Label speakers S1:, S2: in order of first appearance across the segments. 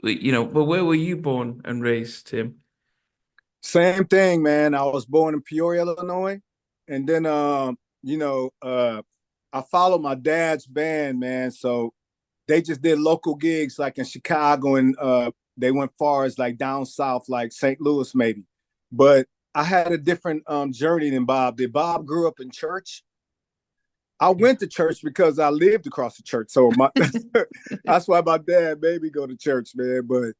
S1: but where were you born and raised, Tim?
S2: Same thing, man. I was born in Peoria, Illinois, and then I followed my dad's band, man. So they just did local gigs like in Chicago, and they went far as like down south, like St. Louis, maybe. But I had a different journey than Bob did. Bob grew up in church. I went to church because I lived across the church, so my that's why my dad made me go to church, man. But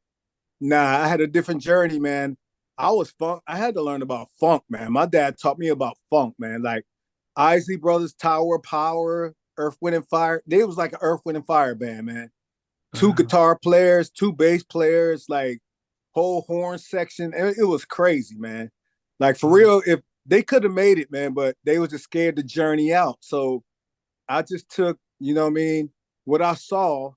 S2: nah, I had a different journey, man. I was funk. I had to learn about funk, man. My dad taught me about funk, man. Like Isley Brothers, Tower Power, Earth, Wind and Fire. They was like an Earth, Wind and Fire band, man. Two
S1: Wow.
S2: guitar players, two bass players, like whole horn section. It was crazy, man. Like for
S1: Wow.
S2: real, if they could have made it, man, but they was just scared to journey out. So I just took, you know what I mean, what I saw,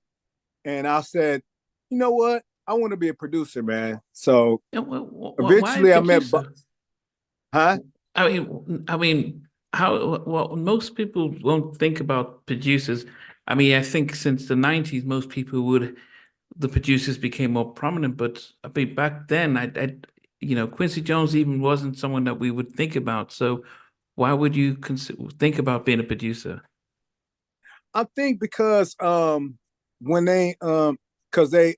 S2: and I said, you know what? I want to be a producer, man. So
S1: And why a
S2: eventually I met,
S1: producer?
S2: huh?
S1: How? Well, most people won't think about producers. I think since the '90s, most people would. The producers became more prominent, but back then, Quincy Jones even wasn't someone that we would think about. So, why would you think about being a producer?
S2: I think because when they because they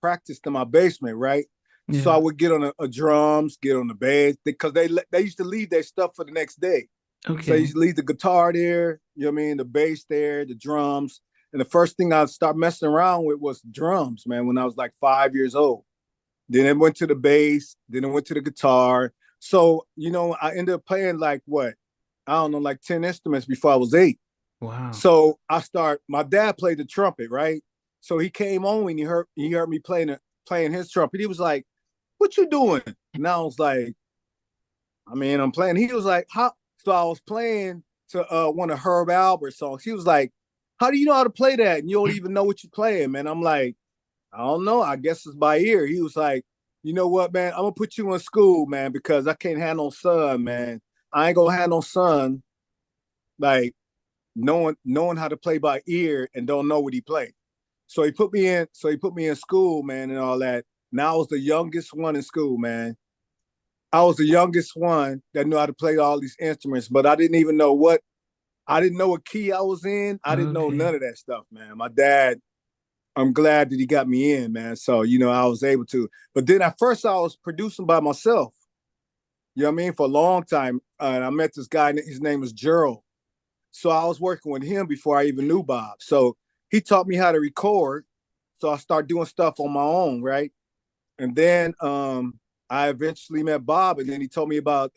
S2: practiced in my basement, right? So I
S1: Yeah.
S2: would get on a drums, get on the bass because they used to leave their stuff for the next day. So I
S1: Okay.
S2: used to leave the guitar there, you know what I mean, the bass there, the drums. And the first thing I start messing around with was drums, man, when I was like 5 years old. Then it went to the bass, then it went to the guitar. So, I ended up playing like what? I don't know, like 10 instruments before I was 8.
S1: Wow.
S2: So my dad played the trumpet, right? So he came on and he heard me playing his trumpet. He was like, "What you doing?" And I was like, I'm playing. He was like, "How?" So I was playing to one of Herb Albert's songs. He was like, "How do you know how to play that? And you don't even know what you're playing, man." I'm like, "I don't know. I guess it's by ear." He was like, "You know what, man? I'm gonna put you in school, man, because I can't have no son, man. I ain't gonna have no son like knowing how to play by ear and don't know what he played." So he put me in school, man, and all that. Now I was the youngest one in school, man. I was the youngest one that knew how to play all these instruments, but I didn't know what key I was in. I didn't know
S1: Okay.
S2: none of that stuff, man. My dad, I'm glad that he got me in, man. So, I was able to. But then at first I was producing by myself, you know what I mean, for a long time. And I met this guy, his name was Gerald. So I was working with him before I even knew Bob. So he taught me how to record. So I started doing stuff on my own, right? And then I eventually met Bob, and then he told me about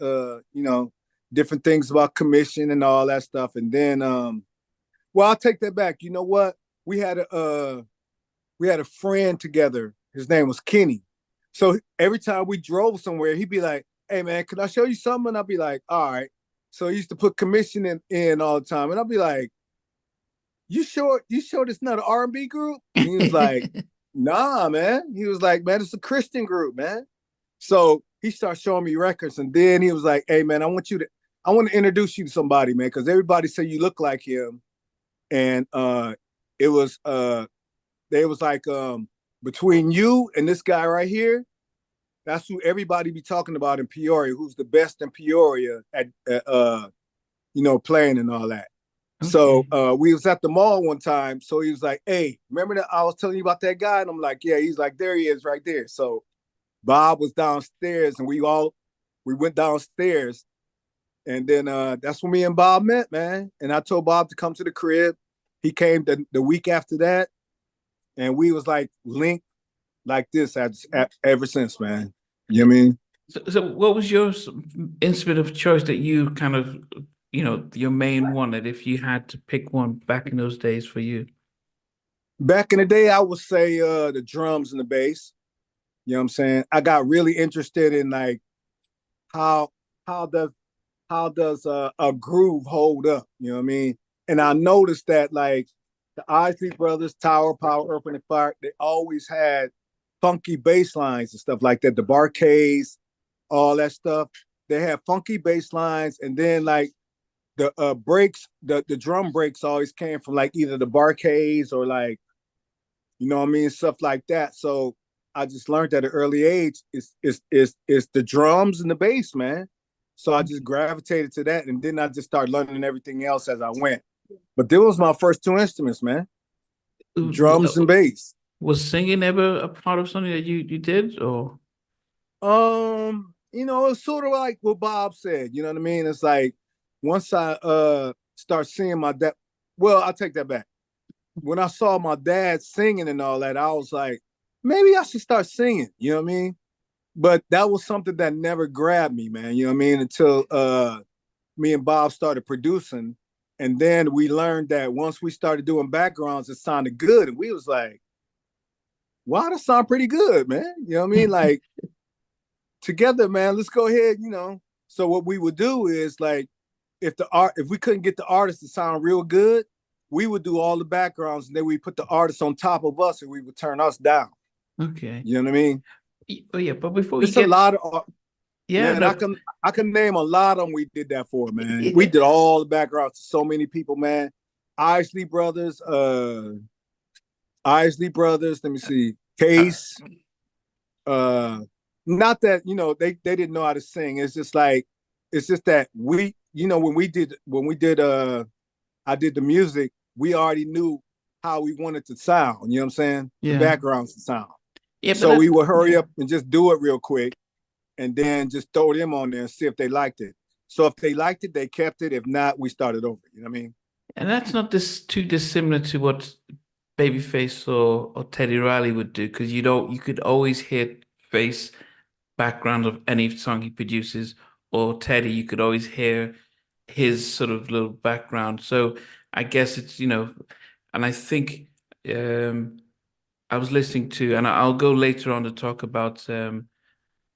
S2: different things about commission and all that stuff. And then well, I'll take that back. You know what? We had a friend together. His name was Kenny. So every time we drove somewhere, he'd be like, "Hey man, can I show you something?" And I'd be like, "All right." So he used to put commission in all the time, and I'd be like, "You sure this not an R&B group?" And he was like, "Nah, man." He was like, "Man, it's a Christian group, man." So he started showing me records, and then he was like, "Hey man, I want to introduce you to somebody, man, because everybody say you look like him." And it was they was like, between you and this guy right here, that's who everybody be talking about in Peoria, who's the best in Peoria at playing and all that. So
S1: Okay.
S2: we was at the mall one time. So he was like, "Hey, remember that I was telling you about that guy?" And I'm like, "Yeah." He's like, "There he is right there." So Bob was downstairs and we went downstairs. And then that's when me and Bob met, man. And I told Bob to come to the crib. He came the week after that, and we was like linked like this ever since, man. You know what I mean?
S1: So what was your instrument of choice that you kind of, your main one that if you had to pick one back in those days for you?
S2: Back in the day, I would say the drums and the bass. You know what I'm saying? I got really interested in like how how does a groove hold up? You know what I mean? And I noticed that like the Isley Brothers, Tower, Power, Earth, and Fire, they always had funky bass lines and stuff like that. The Barcades, all that stuff. They had funky bass lines, and then like the breaks, the drum breaks always came from like either the Barcades or like you know what I mean, stuff like that. So I just learned at an early age is the drums and the bass, man. So I just gravitated to that, and then I just started learning everything else as I went. But this was my first two instruments, man. Drums and bass.
S1: Was singing ever a part of something that you did, or?
S2: You know, it's sort of like what Bob said, you know what I mean? It's like once I start seeing my dad, well, I'll take that back. When I saw my dad singing and all that, I was like, maybe I should start singing, you know what I mean? But that was something that never grabbed me, man, you know what I mean? Until me and Bob started producing. And then we learned that once we started doing backgrounds, it sounded good. And we was like, wow, that sound pretty good, man. You know what I mean? Like, together, man, let's go ahead, you know. So what we would do is, like, if we couldn't get the artist to sound real good, we would do all the backgrounds, and then we put the artist on top of us, and we would turn us down.
S1: Okay.
S2: You know what I mean?
S1: Oh yeah, but before we
S2: it's a lot of
S1: yeah,
S2: man,
S1: no.
S2: I can name a lot of them we did that for, man. We did all the backgrounds to so many people, man. Isley Brothers, let me see, Case, not that, you know, they didn't know how to sing. It's just that we, you know, when we did I did the music, we already knew how we wanted to sound, you know what I'm saying?
S1: Yeah.
S2: The backgrounds to sound.
S1: Yeah,
S2: so we would hurry up and just do it real quick, and then just throw them on there and see if they liked it. So if they liked it, they kept it. If not, we started over. You know what I mean?
S1: And that's not too dissimilar to what Babyface or Teddy Riley would do, because you could always hear Face background of any song he produces, or Teddy, you could always hear his sort of little background. So I guess it's, you know, and I think I was listening to, and I'll go later on to talk about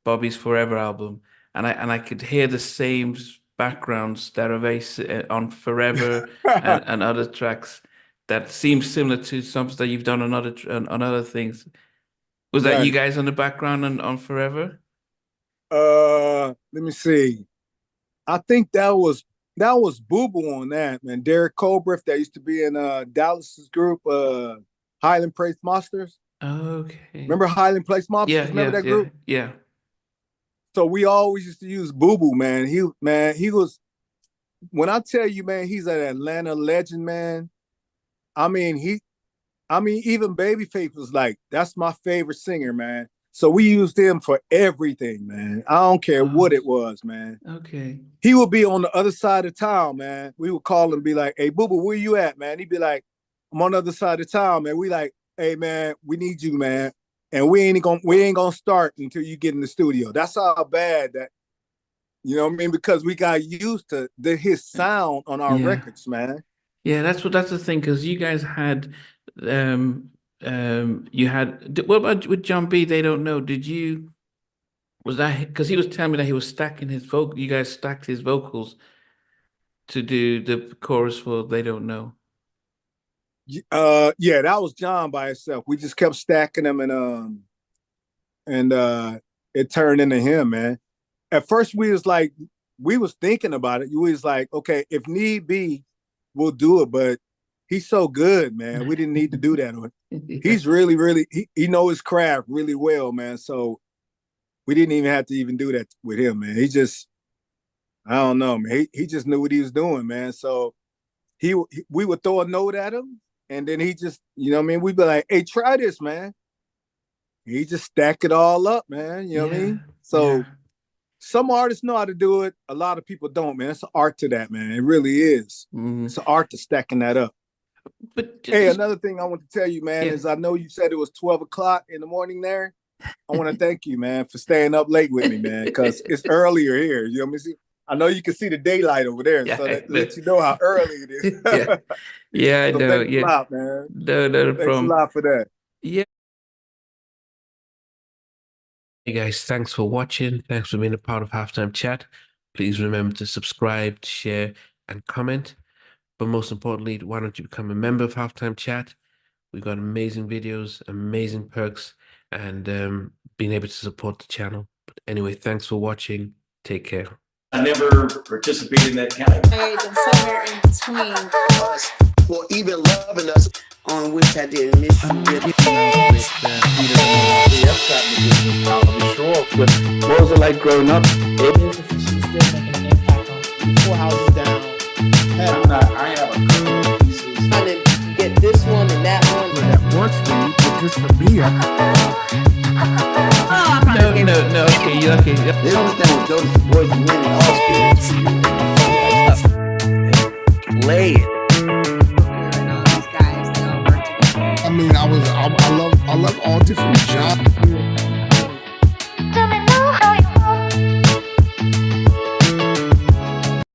S1: Bobby's Forever album, and I could hear the same backgrounds that are very on Forever and other tracks that seem similar to some that you've done on other things. Was that you guys on the background on Forever?
S2: Let me see. I think that was Boo Boo on that, man. Derek Colbriff, that used to be in Dallas's group, Highland Place Monsters.
S1: Okay.
S2: Remember Highland Place Monsters?
S1: Yeah,
S2: Remember that group?
S1: Yeah.
S2: So we always used to use Boo Boo, man. He was, when I tell you, man, he's an Atlanta legend, man. I mean, even Babyface was like, that's my favorite singer, man. So we used him for everything, man. I don't care what it was, man.
S1: Okay.
S2: He would be on the other side of town, man. We would call him and be like, hey, Boo Boo, where you at, man? He'd be like, I'm on the other side of town, man. We like, hey, man, we need you, man. And we ain't gonna start until you get in the studio. That's how bad that, you know what I mean? Because we got used to his sound on our records, man.
S1: Yeah, that's the thing, because you guys had you had, what about with Jon B? They Don't Know. Was that because he was telling me that he was stacking his vocal, you guys stacked his vocals to do the chorus for They Don't Know?
S2: Yeah, that was Jon by himself. We just kept stacking them, and it turned into him, man. At first we was thinking about it. We was like, okay, if need be, we'll do it, but he's so good, man. We didn't need to do that. He's really, he knows his craft really well, man. So we didn't even have to even do that with him, man. He just, I don't know, man. He just knew what he was doing, man. So we would throw a note at him, and then he just, you know what I mean? We'd be like, hey, try this, man. He just stack it all up, man. You know what I mean? So some artists know how to do it. A lot of people don't, man. It's an art to that, man. It really is. It's an art to stacking that up. But hey, another thing I want to tell you, man, is I know you said it was 12 o'clock in the morning there. I want to thank you, man, for staying up late with me, man, because it's earlier here. You know what I mean? I know you can see the daylight over there, so that lets you know how early it is.
S1: I know.
S2: Thanks a lot, man.
S1: No
S2: thanks
S1: problem.
S2: a lot for that.
S1: Yeah. Hey guys, thanks for watching. Thanks for being a part of Halftime Chat. Please remember to subscribe, share, and comment. But most importantly, why don't you become a member of Halftime Chat? We've got amazing videos, amazing perks, and being able to support the channel. But anyway, thanks for watching. Take care.
S3: I never participated in that kind of.
S4: And somewhere in between.
S3: or even loving us, on which I didn't miss you with.
S1: What was it like growing up?
S4: She's still making an impact on 4 houses down.
S5: I have a couple of pieces.
S6: Trying to get this one and that one.
S5: That works for you, but just for me,
S1: No, okay.
S3: They don't understand what Jonas Boyz II Men and all spirits.
S1: Play it.
S7: And all these guys, they all work together.
S5: I mean, I love all different genres.